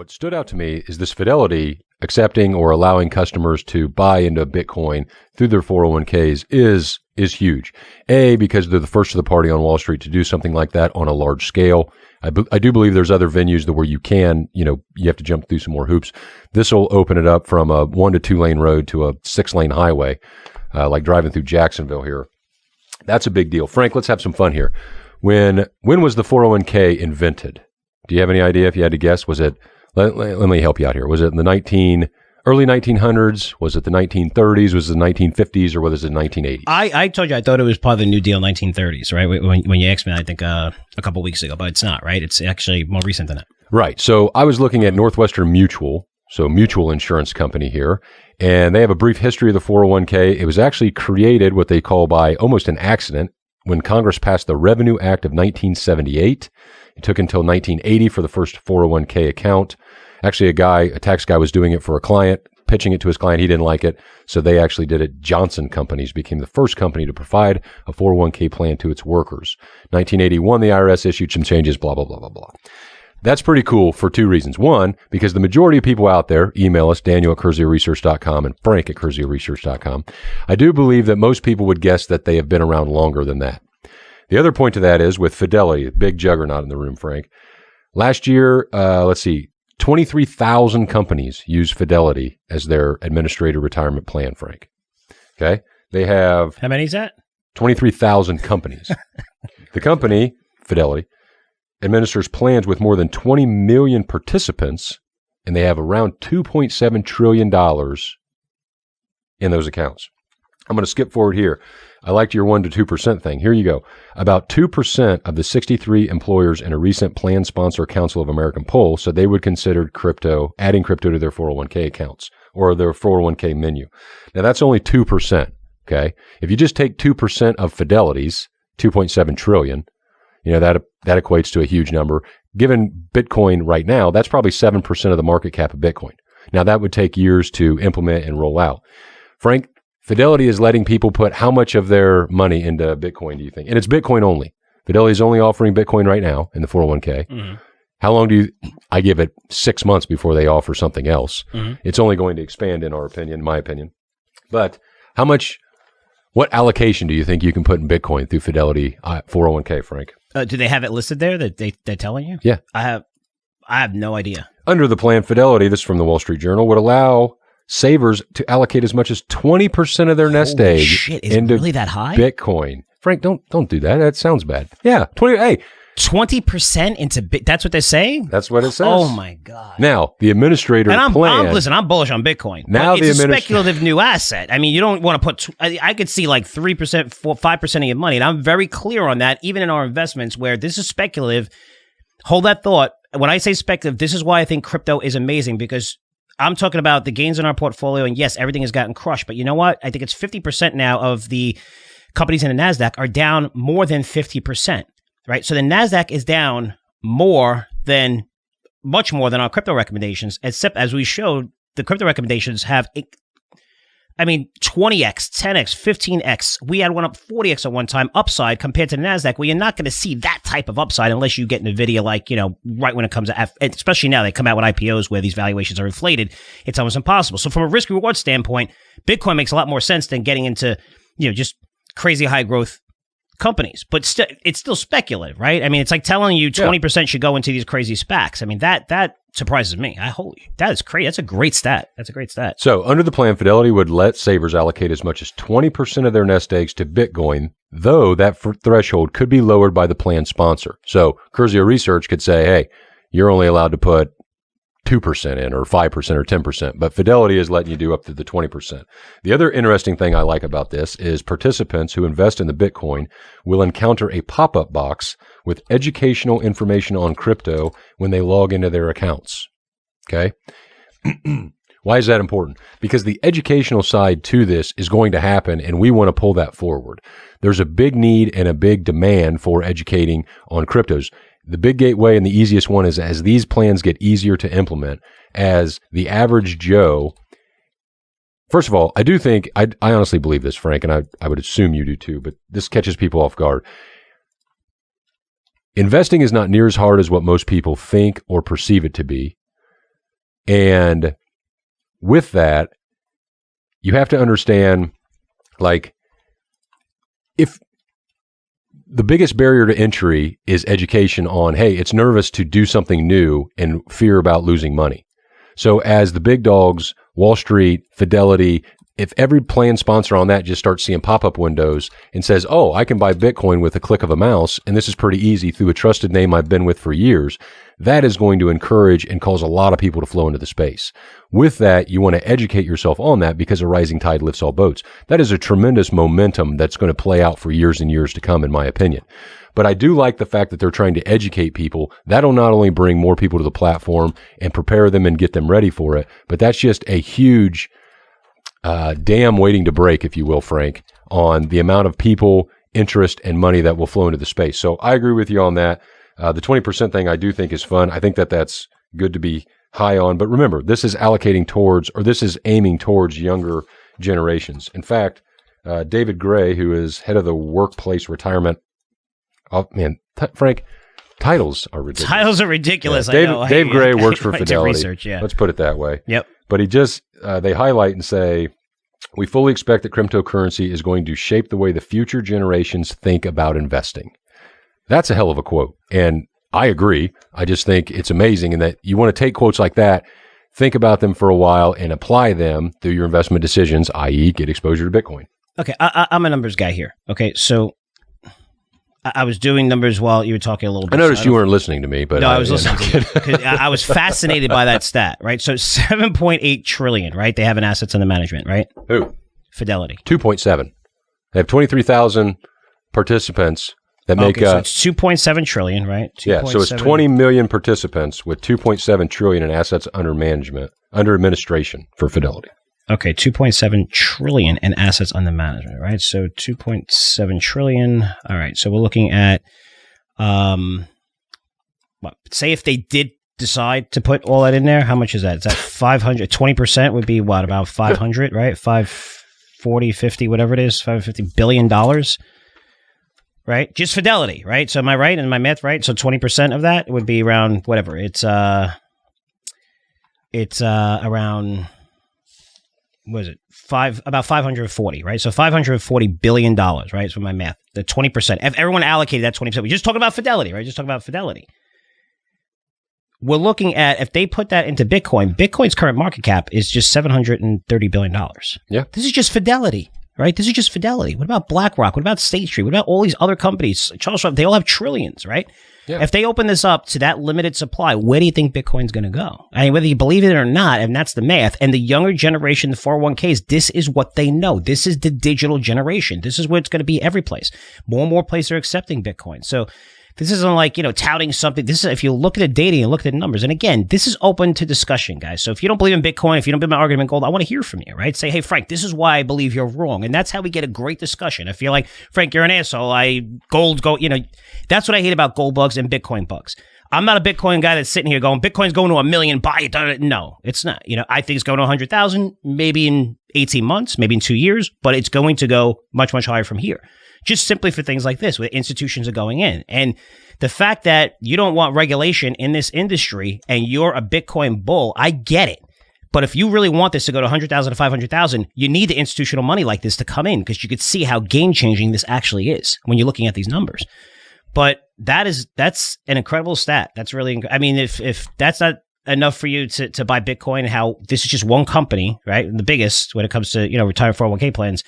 what stood out to me is this Fidelity accepting or allowing customers to buy into Bitcoin through their 401ks is huge. A, because they're the first of the party on Wall Street to do something like that on a large scale. I do believe there's other venues where you can, you have to jump through some more hoops. This will open it up from a 1 to 2 lane road to a 6 lane highway, like driving through Jacksonville here. That's a big deal. Frank, let's have some fun here. When was the 401k invented? Do you have any idea if you had to guess? Was it, let me help you out here. Was it in the early 1900s? Was it the 1930s? Was it the 1950s? Or was it the 1980s? I told you I thought it was part of the New Deal 1930s, right? When you asked me, I think a couple of weeks ago, but it's not, right? It's actually more recent than that. Right. So I was looking at Northwestern Mutual, so mutual insurance company here, and they have a brief history of the 401k. It was actually created what they call by almost an accident when Congress passed the Revenue Act of 1978. It took until 1980 for the first 401k account. Actually, a tax guy was doing it for a client, pitching it to his client. He didn't like it, so they actually did it. Johnson Companies became the first company to provide a 401k plan to its workers. 1981, the IRS issued some changes, blah, blah, blah, blah, blah. That's pretty cool for 2 reasons. One, because the majority of people out there email us, Daniel at CurzioResearch.com and Frank at CurzioResearch.com. I do believe that most people would guess that they have been around longer than that. The other point to that is with Fidelity, the big juggernaut in the room, Frank. Last year, 23,000 companies use Fidelity as their administrator retirement plan, Frank. Okay? They have... How many is that? 23,000 companies. The company, Fidelity, administers plans with more than 20 million participants, and they have around $2.7 trillion in those accounts. I'm going to skip forward here. I liked your 1 to 2% thing. Here you go. About 2% of the 63 employers in a recent Plan Sponsor Council of America poll said they would consider adding crypto to their 401k accounts or their 401k menu. Now, that's only 2%, okay? If you just take 2% of Fidelity's $2.7 trillion, that equates to a huge number. Given Bitcoin right now, that's probably 7% of the market cap of Bitcoin. Now, that would take years to implement and roll out. Frank, Fidelity is letting people put how much of their money into Bitcoin, do you think? And it's Bitcoin only. Fidelity is only offering Bitcoin right now in the 401k. Mm-hmm. How long I give it 6 months before they offer something else. Mm-hmm. It's only going to expand in my opinion. But what allocation do you think you can put in Bitcoin through Fidelity 401k, Frank? Do they have it listed there that they're telling you? Yeah. I have no idea. Under the plan, Fidelity, this is from the Wall Street Journal, would allow savers to allocate as much as 20% of their nest egg into really that high? Bitcoin. Frank, don't do that. That sounds bad. Yeah, 20% into that's what they're saying? That's what it says. Oh my God. Now, the administrator plan. Listen, I'm bullish on Bitcoin. Now it's a speculative new asset. I mean, you don't want to put, I could see like 3%, 5% of your money. And I'm very clear on that, even in our investments where this is speculative. Hold that thought. When I say speculative, this is why I think crypto is amazing, because I'm talking about the gains in our portfolio, and yes, everything has gotten crushed. But you know what? I think it's 50% now of the companies in the NASDAQ are down more than 50%, right? So the NASDAQ is down much more than our crypto recommendations, except as we showed, the crypto recommendations have, 20x, 10x, 15x. We had one up 40x at one time upside compared to the NASDAQ, where you're not going to see that type of upside unless you get NVIDIA, right when it comes to, especially now they come out with IPOs where these valuations are inflated. It's almost impossible. So from a risk reward standpoint, Bitcoin makes a lot more sense than getting into, just crazy high growth companies, but it's still speculative, right? I mean, it's like telling you 20% should go into these crazy SPACs. I mean, that surprises me. That is crazy. That's a great stat. So under the plan, Fidelity would let savers allocate as much as 20% of their nest eggs to Bitcoin, though that threshold could be lowered by the plan sponsor. So Curzio Research could say, hey, you're only allowed to put 2% in or 5% or 10%, but Fidelity is letting you do up to the 20%. The other interesting thing I like about this is participants who invest in the Bitcoin will encounter a pop-up box with educational information on crypto when they log into their accounts. Okay? Why is that important? Because the educational side to this is going to happen, and we want to pull that forward. There's a big need and a big demand for educating on cryptos. The big gateway and the easiest one is as these plans get easier to implement, as the average Joe. First of all, I do think, I honestly believe this, Frank, and I would assume you do too, but this catches people off guard. Investing is not near as hard as what most people think or perceive it to be. And with that, you have to understand, like, if the biggest barrier to entry is education on, hey, it's nervous to do something new and fear about losing money. So as the big dogs, Wall Street, Fidelity, if every plan sponsor on that just starts seeing pop-up windows and says, oh, I can buy Bitcoin with a click of a mouse, and this is pretty easy through a trusted name I've been with for years, that is going to encourage and cause a lot of people to flow into the space. With that, you want to educate yourself on that because a rising tide lifts all boats. That is a tremendous momentum that's going to play out for years and years to come, in my opinion. But I do like the fact that they're trying to educate people. That'll not only bring more people to the platform and prepare them and get them ready for it, but that's just a huge dam waiting to break, if you will, Frank, on the amount of people, interest, and money that will flow into the space. So I agree with you on that. The 20% thing I do think is fun. I think that that's good to be high on. But remember, this is allocating towards, or this is aiming towards younger generations. In fact, David Gray, who is head of the workplace retirement, Frank, titles are ridiculous. Titles are ridiculous. Yeah, Dave Gray works for Fidelity. Research, yeah. Let's put it that way. Yep. But he just, they highlight and say, we fully expect that cryptocurrency is going to shape the way the future generations think about investing. That's a hell of a quote. And I agree. I just think it's amazing in that you want to take quotes like that, think about them for a while, and apply them through your investment decisions, i.e. get exposure to Bitcoin. Okay, I'm a numbers guy here. Okay, so I was doing numbers while you were talking a little bit. I noticed you weren't listening to me, but no, I was listening to you. 'Cause I was fascinated by that stat, right? So 7.8 trillion, right? They have in assets under management, right? Who? Fidelity. 2.7. They have 23,000 participants that make so it's 2.7 trillion, right? 2. Yeah, so it's 20 million participants with 2.7 trillion in assets under management, under administration for Fidelity. Okay, 2.7 trillion in assets under management, right? So 2.7 trillion. All right, so we're looking at, say if they did decide to put all that in there, how much is that? Is that 500? 20% would be what, about 500, right? 540, 50, whatever it is, $550 billion, right? Just Fidelity, right? So am I right? And my math right? So 20% of that would be around whatever. It's around, what is it? About 540, right? So $540 billion, right? So my math, the 20%. If everyone allocated that 20%, we're just talking about Fidelity, right? Just talking about Fidelity. We're looking at, if they put that into Bitcoin, Bitcoin's current market cap is just $730 billion. Yeah. This is just Fidelity, right? This is just Fidelity. What about BlackRock? What about State Street? What about all these other companies? Charles Schwab, they all have trillions, right? Yeah. If they open this up to that limited supply, where do you think Bitcoin's going to go? I mean, whether you believe it or not, and that's the math. And the younger generation, the 401ks, this is what they know. This is the digital generation. This is where it's going to be every place. More and more places are accepting Bitcoin. So this isn't like, touting something. This is, if you look at the data and look at the numbers, and again, this is open to discussion, guys. So if you don't believe in Bitcoin, if you don't believe in my argument gold, I want to hear from you, right? Say, hey, Frank, this is why I believe you're wrong. And that's how we get a great discussion. If you're like, Frank, you're an asshole. That's what I hate about gold bugs and Bitcoin bugs. I'm not a Bitcoin guy that's sitting here going, Bitcoin's going to 1 million, buy it. No, it's not. I think it's going to 100,000, maybe in 18 months, maybe in 2 years, but it's going to go much, much higher from here. Just simply for things like this, where institutions are going in. And the fact that you don't want regulation in this industry and you're a Bitcoin bull, I get it. But if you really want this to go to 100,000 to 500,000, you need the institutional money like this to come in, because you could see how game-changing this actually is when you're looking at these numbers. But that's an incredible stat. That's really, I mean, if that's not enough for you to buy Bitcoin, how this is just one company, right? The biggest when it comes to, retired 401k plans.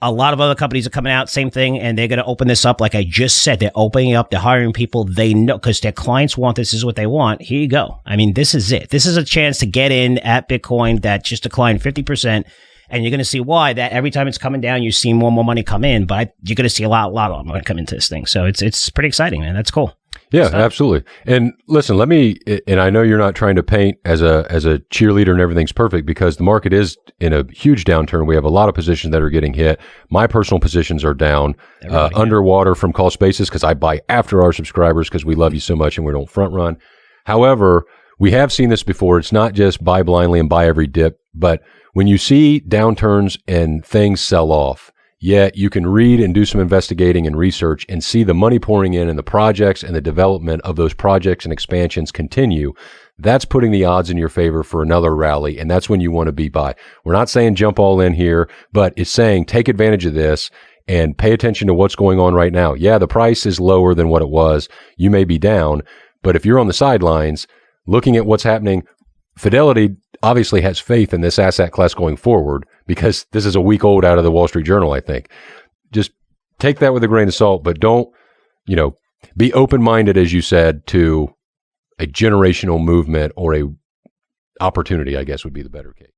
A lot of other companies are coming out, same thing, and they're going to open this up. Like I just said, they're opening up, they're hiring people. They know, because their clients want this is what they want. Here you go. I mean, this is it. This is a chance to get in at Bitcoin that just declined 50%. And you're going to see why that every time it's coming down, you see more and more money come in, but you're going to see a lot of money come into this thing. So it's pretty exciting, man. That's cool. Yeah, absolutely. And listen, and I know you're not trying to paint as a cheerleader and everything's perfect, because the market is in a huge downturn. We have a lot of positions that are getting hit. My personal positions are down, underwater from call spaces, because I buy after our subscribers because we love you so much and we don't front run. However, we have seen this before. It's not just buy blindly and buy every dip, but when you see downturns and things sell off, yet you can read and do some investigating and research and see the money pouring in and the projects and the development of those projects and expansions continue. that's putting the odds in your favor for another rally, and that's when you want to be buy. We're not saying jump all in here, but it's saying take advantage of this and pay attention to what's going on right now. Yeah, the price is lower than what it was. You may be down, but if you're on the sidelines looking at what's happening, Fidelity obviously has faith in this asset class going forward because this is a week old out of the Wall Street Journal, I think. Just take that with a grain of salt, but don't, be open-minded, as you said, to a generational movement or a opportunity, I guess would be the better case.